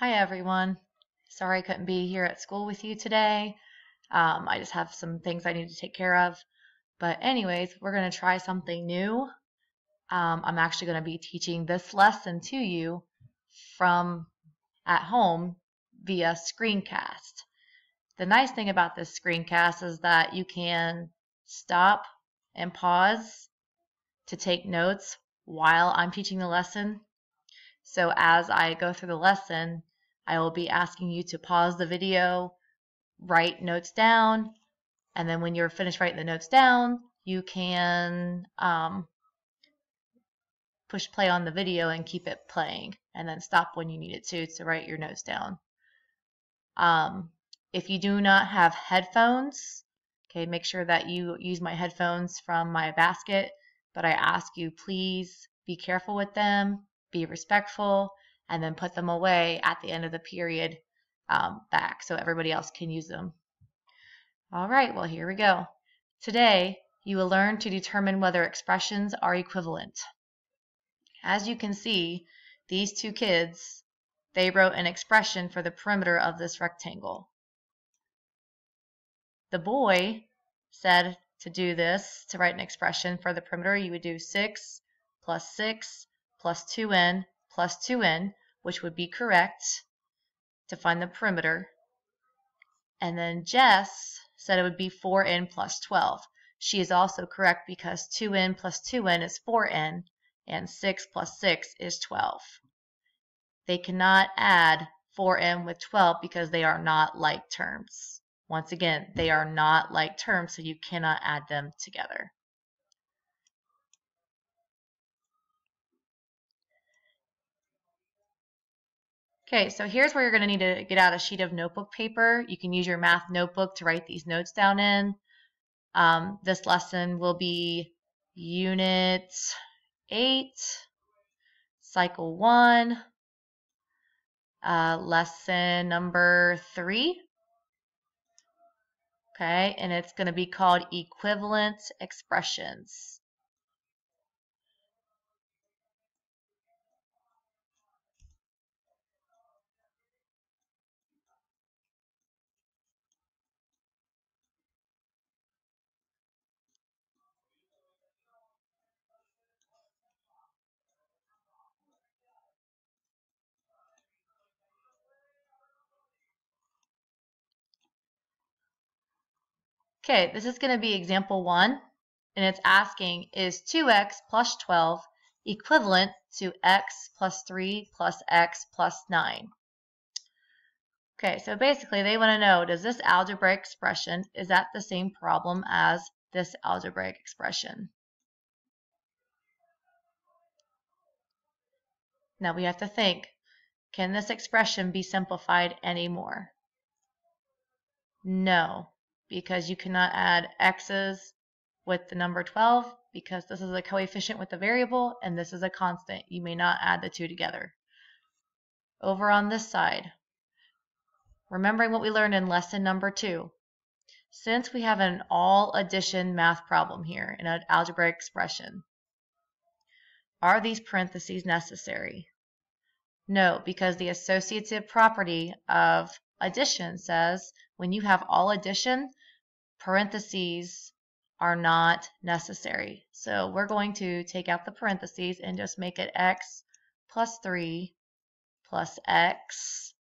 Hi everyone. Sorry I couldn't be here at school with you today. I just have some things I need to take care of. But anyways, we're going to try something new. I'm actually going to be teaching this lesson to you from at home via screencast. The nice thing about this screencast is that you can stop and pause to take notes while I'm teaching the lesson. So as I go through the lesson, I will be asking you to pause the video, write notes down, and then when you're finished writing the notes down, you can push play on the video and keep it playing, and then stop when you need it to write your notes down. If you do not have headphones, okay, make sure that you use my headphones from my basket, but I ask you please be careful with them, be respectful, and then put them away at the end of the period back so everybody else can use them. All right, well, here we go. Today, you will learn to determine whether expressions are equivalent. As you can see, these two kids, they wrote an expression for the perimeter of this rectangle. The boy said to do this, to write an expression for the perimeter, you would do 6 plus 6 plus 2n plus 2n, which would be correct to find the perimeter. And then Jess said it would be 4n plus 12. She is also correct because 2n plus 2n is 4n and 6 plus 6 is 12. They cannot add 4n with 12 because they are not like terms. Once again, they are not like terms, so you cannot add them together. Okay, so here's where you're going to need to get out a sheet of notebook paper. You can use your math notebook to write these notes down in. This lesson will be Unit 8, Cycle 1, Lesson number 3. Okay, and it's going to be called Equivalent Expressions. Okay, this is going to be example 1, and it's asking, is 2x plus 12 equivalent to x plus 3 plus x plus 9? Okay, so basically they want to know, does this algebraic expression, is that the same problem as this algebraic expression? Now we have to think, can this expression be simplified anymore? No, because you cannot add x's with the number 12 because this is a coefficient with a variable and this is a constant. You may not add the two together. Over on this side, remembering what we learned in lesson number 2, since we have an all addition math problem here in an algebraic expression, are these parentheses necessary? No, because the associative property of addition says when you have all addition, parentheses are not necessary. So we're going to take out the parentheses and just make it x plus 3 plus x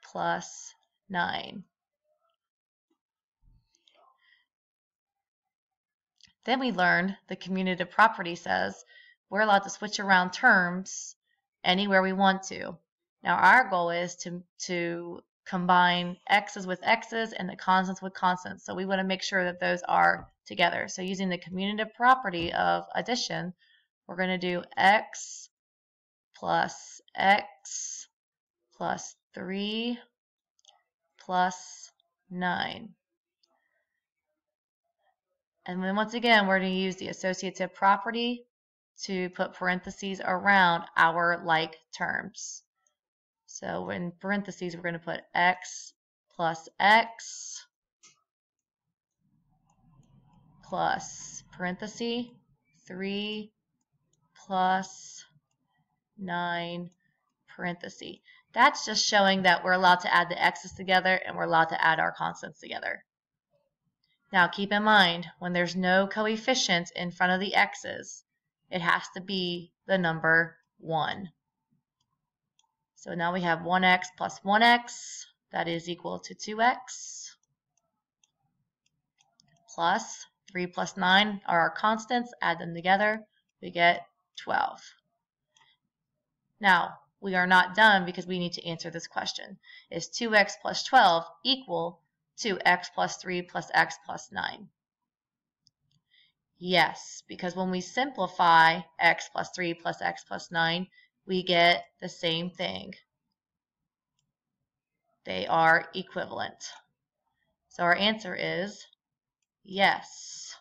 plus 9. Then we learned the commutative property says we're allowed to switch around terms anywhere we want to. Now our goal is to combine x's with x's and the constants with constants. So we want to make sure that those are together. So using the commutative property of addition, we're going to do x plus 3 plus 9. And then once again, we're going to use the associative property to put parentheses around our like terms. So in parentheses, we're going to put x plus x plus parenthesis 3 plus 9 parenthesis. That's just showing that we're allowed to add the x's together and we're allowed to add our constants together. Now keep in mind, when there's no coefficient in front of the x's, it has to be the number 1. So now we have 1x plus 1x, that is equal to 2x, plus 3 plus 9 are our constants. Add them together, we get 12. Now, we are not done because we need to answer this question. Is 2x plus 12 equal to x plus 3 plus x plus 9? Yes, because when we simplify x plus 3 plus x plus 9, we get the same thing. They are equivalent. So our answer is yes,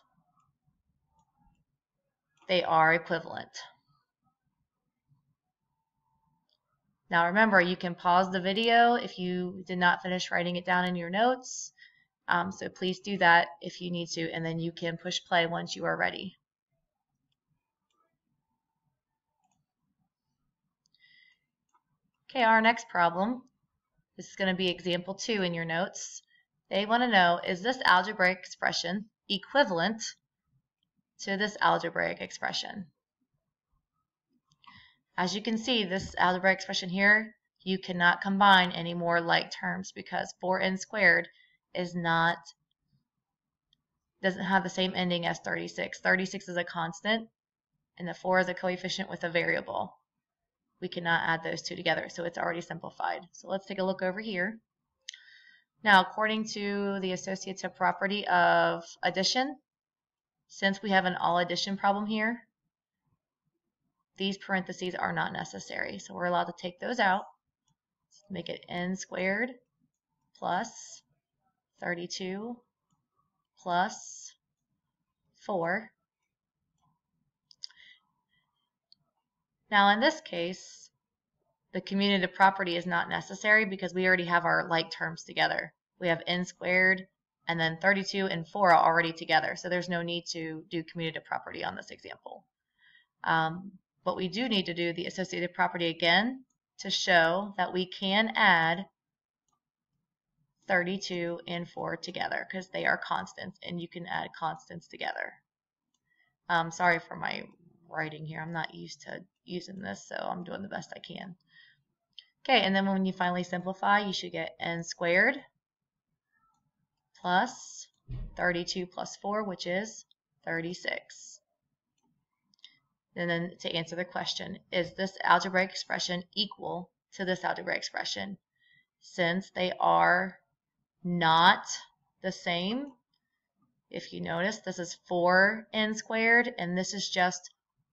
they are equivalent. Now remember, you can pause the video if you did not finish writing it down in your notes. So please do that if you need to, and then you can push play once you are ready. Okay, our next problem, this is going to be example 2 in your notes. They want to know, is this algebraic expression equivalent to this algebraic expression? As you can see, this algebraic expression here, you cannot combine any more like terms because 4n squared doesn't have the same ending as 36. 36 is a constant, and the 4 is a coefficient with a variable. We cannot add those two together, so it's already simplified. So let's take a look over here. Now, according to the associative property of addition, since we have an all addition problem here, these parentheses are not necessary. So we're allowed to take those out. Let's make it n squared plus 32 plus 4. Now in this case, the commutative property is not necessary because we already have our like terms together. We have n squared and then 32 and 4 are already together, so there's no need to do commutative property on this example. But we do need to do the associative property again to show that we can add 32 and 4 together because they are constants and you can add constants together. Sorry for my writing here. I'm not used to using this, so I'm doing the best I can. Okay, and then when you finally simplify, you should get n squared plus 32 plus 4, which is 36. And then to answer the question, is this algebraic expression equal to this algebraic expression? Since they are not the same, if you notice, this is 4n squared and this is just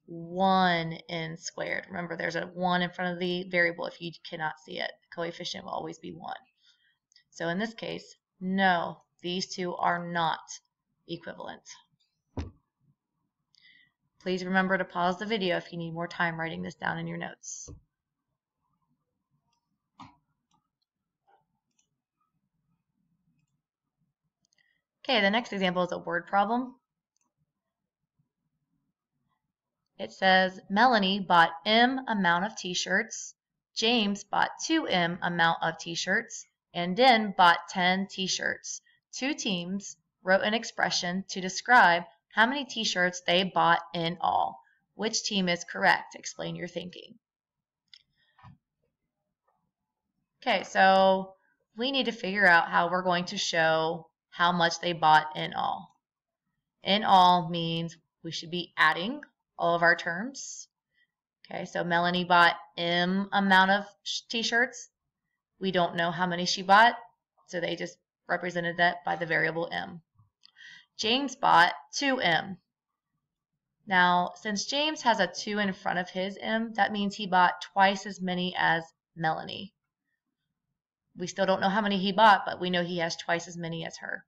1n squared. Remember, there's a 1 in front of the variable if you cannot see it. The coefficient will always be 1. So in this case, no, these two are not equivalent. Please remember to pause the video if you need more time writing this down in your notes. Okay, the next example is a word problem. It says Melanie bought M amount of t-shirts, James bought 2M amount of t-shirts, and Den bought 10 t-shirts. Two teams wrote an expression to describe how many t-shirts they bought in all. Which team is correct? Explain your thinking. Okay, so we need to figure out how we're going to show how much they bought in all. In all means we should be adding all of our terms. Okay, so Melanie bought M amount of t-shirts. We don't know how many she bought, so they just represented that by the variable M. James bought 2M. Now, since James has a 2 in front of his M, that means he bought twice as many as Melanie. We still don't know how many he bought, but we know he has twice as many as her.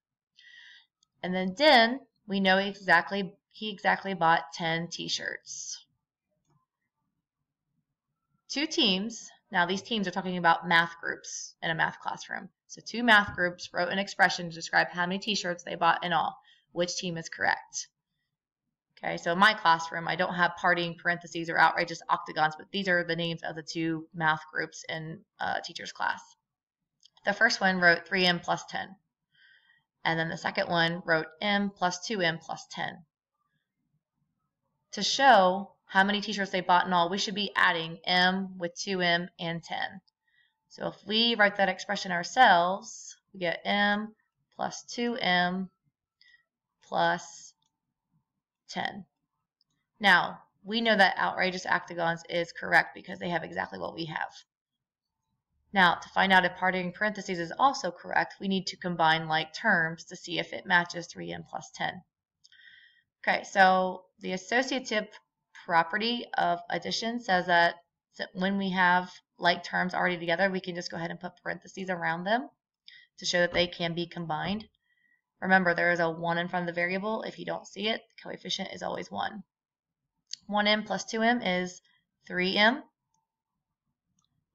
And then Den, we know he exactly bought 10 t-shirts. Two teams, now these teams are talking about math groups in a math classroom. So two math groups wrote an expression to describe how many t-shirts they bought in all. Which team is correct? Okay, so in my classroom, I don't have partying parentheses or outrageous octagons, but these are the names of the two math groups in teacher's class. The first one wrote 3m plus 10. And then the second one wrote m plus 2m plus 10. To show how many t-shirts they bought in all, we should be adding m with 2m and 10. So if we write that expression ourselves, we get m plus 2m plus 10. Now, we know that outrageous octagons is correct because they have exactly what we have. Now, to find out if partying parentheses is also correct, we need to combine like terms to see if it matches 3m plus 10. Okay, so the associative property of addition says that when we have like terms already together, we can just go ahead and put parentheses around them to show that they can be combined. Remember, there is a 1 in front of the variable. If you don't see it, the coefficient is always 1. 1m plus 2m is 3m.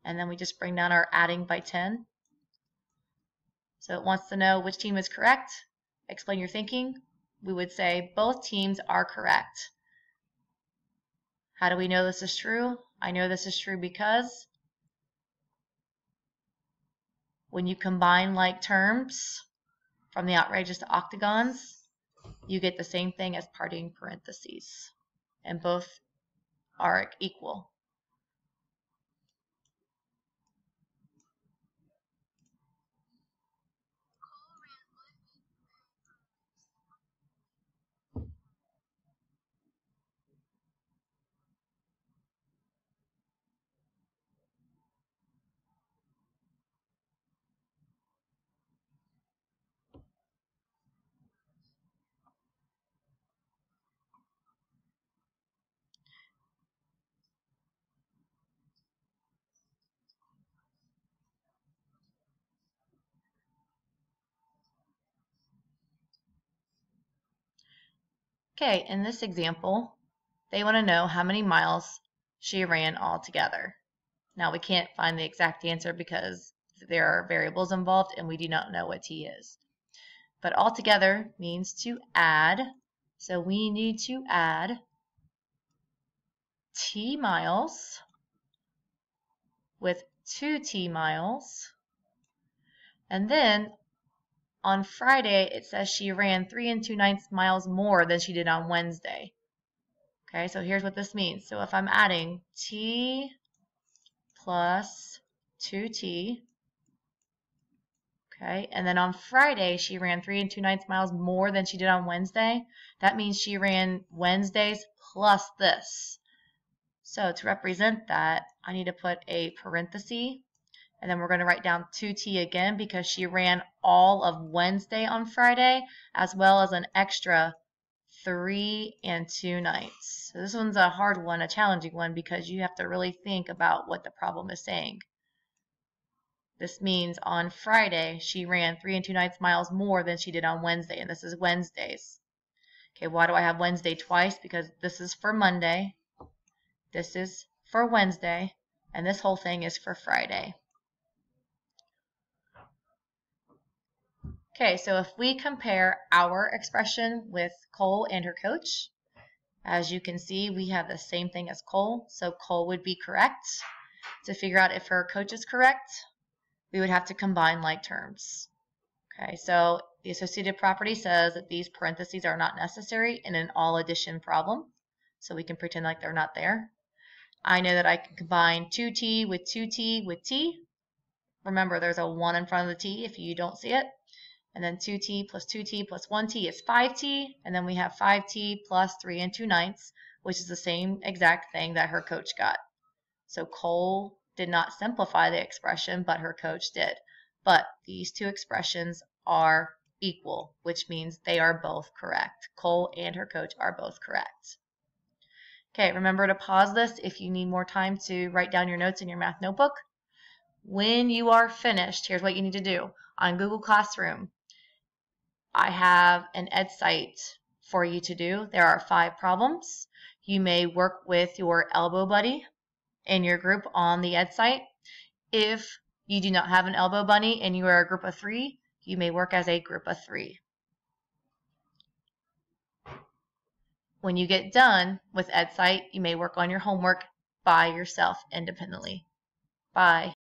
And then we just bring down our adding by 10. So it wants to know which team is correct. Explain your thinking. We would say both teams are correct. How do we know this is true? I know this is true because when you combine like terms from the outrageous to octagons, you get the same thing as partying parentheses. And both are equal. Okay, in this example, they want to know how many miles she ran altogether. Now we can't find the exact answer because there are variables involved and we do not know what t is. But altogether means to add, so we need to add t miles with 2t miles, and then on Friday, it says she ran 3 2/9 miles more than she did on Wednesday. Okay, so here's what this means. So if I'm adding t plus 2t, okay, and then on Friday, she ran 3 2/9 miles more than she did on Wednesday, that means she ran Wednesdays plus this. So to represent that, I need to put a parenthesis. And then we're going to write down 2t again because she ran all of Wednesday on Friday as well as an extra 3 2/9. So this one's a hard one, a challenging one, because you have to really think about what the problem is saying. This means on Friday she ran 3 2/9 miles more than she did on Wednesday, and this is Wednesdays. Okay, why do I have Wednesday twice? Because this is for Monday, this is for Wednesday, and this whole thing is for Friday. Okay, so if we compare our expression with Cole and her coach, as you can see, we have the same thing as Cole, so Cole would be correct. To figure out if her coach is correct, we would have to combine like terms. Okay, so the associative property says that these parentheses are not necessary in an all addition problem, so we can pretend like they're not there. I know that I can combine 2t with 2t with t. Remember, there's a 1 in front of the t if you don't see it. And then 2t plus 2t plus 1t is 5t, and then we have 5t plus 3 2/9, which is the same exact thing that her coach got. So Cole did not simplify the expression, but her coach did. But these two expressions are equal, which means they are both correct. Cole and her coach are both correct. Okay, remember to pause this if you need more time to write down your notes in your math notebook. When you are finished, here's what you need to do. On Google Classroom, I have an ed site for you to do. There are 5 problems. You may work with your elbow buddy in your group on the ed site. If you do not have an elbow buddy and you are a group of 3, you may work as a group of 3. When you get done with EdSite, you may work on your homework by yourself independently. Bye.